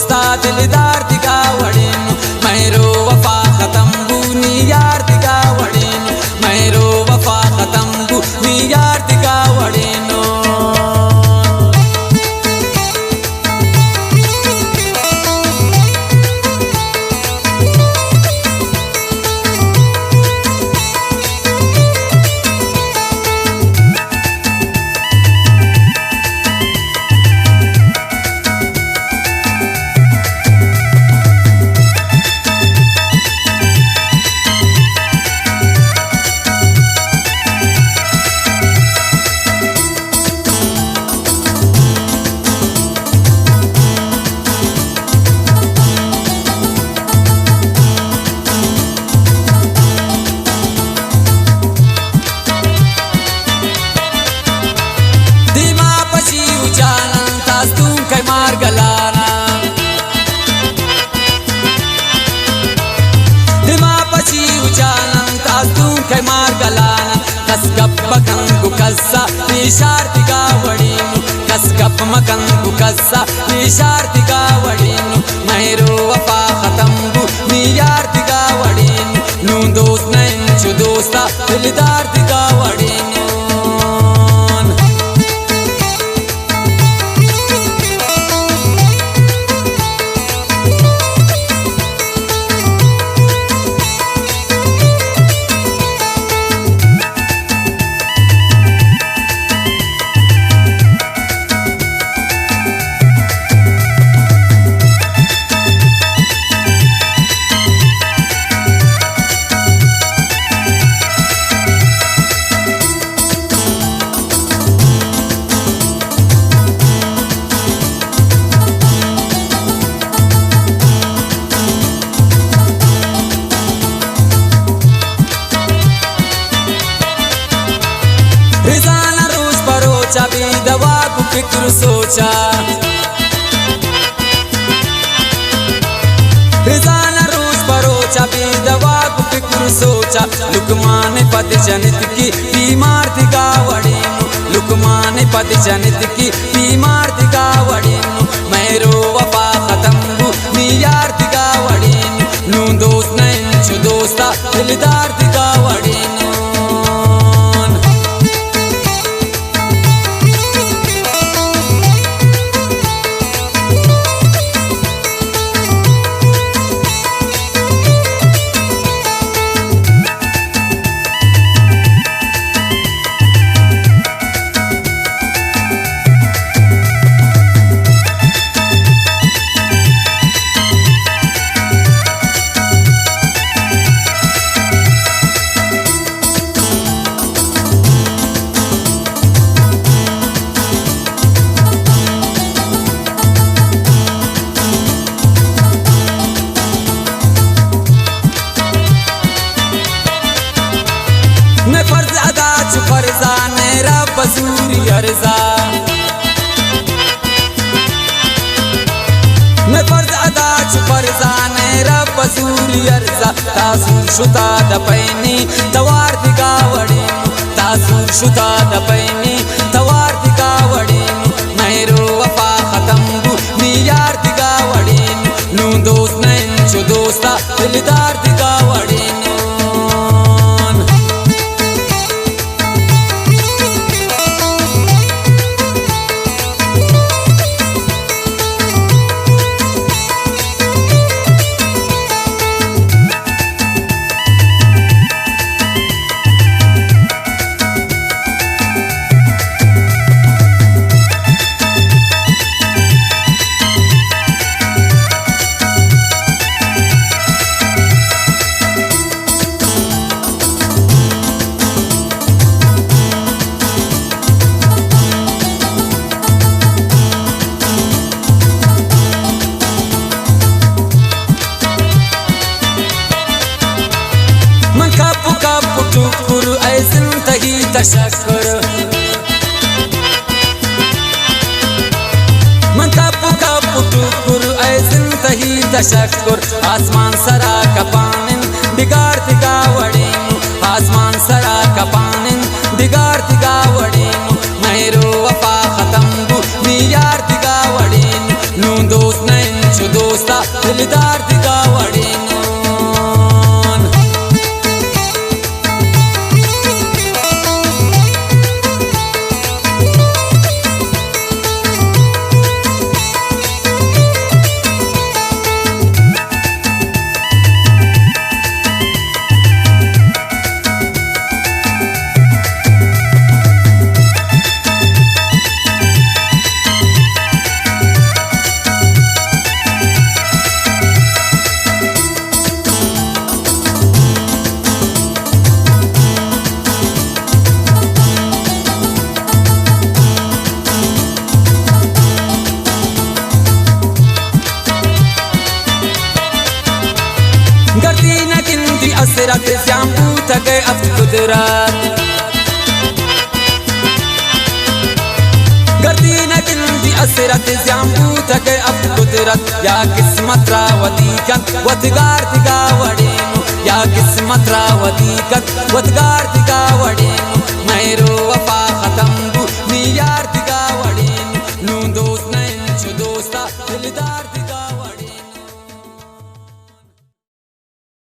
दोस्ता दिलदार दिगा वड़ीन मेरो वफा खत्म बुनी यार दिगा वड़ीन मेरो वफा खत्म बुनी यार दिगा वड़ीन निशार दिगा वड़ीनु कसकप मकन कुकस्सा निशार दिगा वड़ीनु मेरो वफा खत्म बुनी यार दिगा वड़ीनु नू दोस्त नहीं छु दोस्ता दिलदार दिगा वड़ीनु रिजाना रोज परोचा भी दवा को फिक्र सोचा रिजाना रोज परोचा भी दवा को फिक्र सोचा लुकमान पद जनित की बीमार दिगा वड़ीनु लुकमान पद जनित की बीमार दिगा वड़ीनु मेरो वफा खत्म बुनी यार दिगा वड़ीनु नू दोस्त नहीं छु दोस्ता दिलदार दिगा वड़ीनु मैं फर्ज अदा छु फर्जा नेरा बसूरी अर्जा मैं फर्ज अदा छु फर्जा नेरा बसूरी अर्जा तासूर शुता दपैनी तवार दिगा वड़ीनु तासूर शुता दपैनी तवार दिगा वड़ीनु मेरो वफा खत्म बुनी यार दिगा वड़ीनु नू दोस्त नहीं छु दोस्ता दिलदार दिगा वड़ीनु तशक्कुर मन कप टुकुर ऐ जिंदगी तशक्कुर आसमान सरा कपानिन दिगार दिगा वड़ीनु आसमान सरा कपानिन दिगार दिगा वड़ीनु मेरो वफा खत्म बुनी यार दिगा वड़ीनु नू दोस्त नहीं छु दिलदार दिगा वड़ेनोन गर्दी न गिनती असरत श्यामू थके अब कुदरत गर्दी न गिनती असरत श्यामू थके अब कुदरत या किस्मत रावती कन वतगार दिगा वड़ेनु या किस्मत रावती कन वतगार दिगा वड़े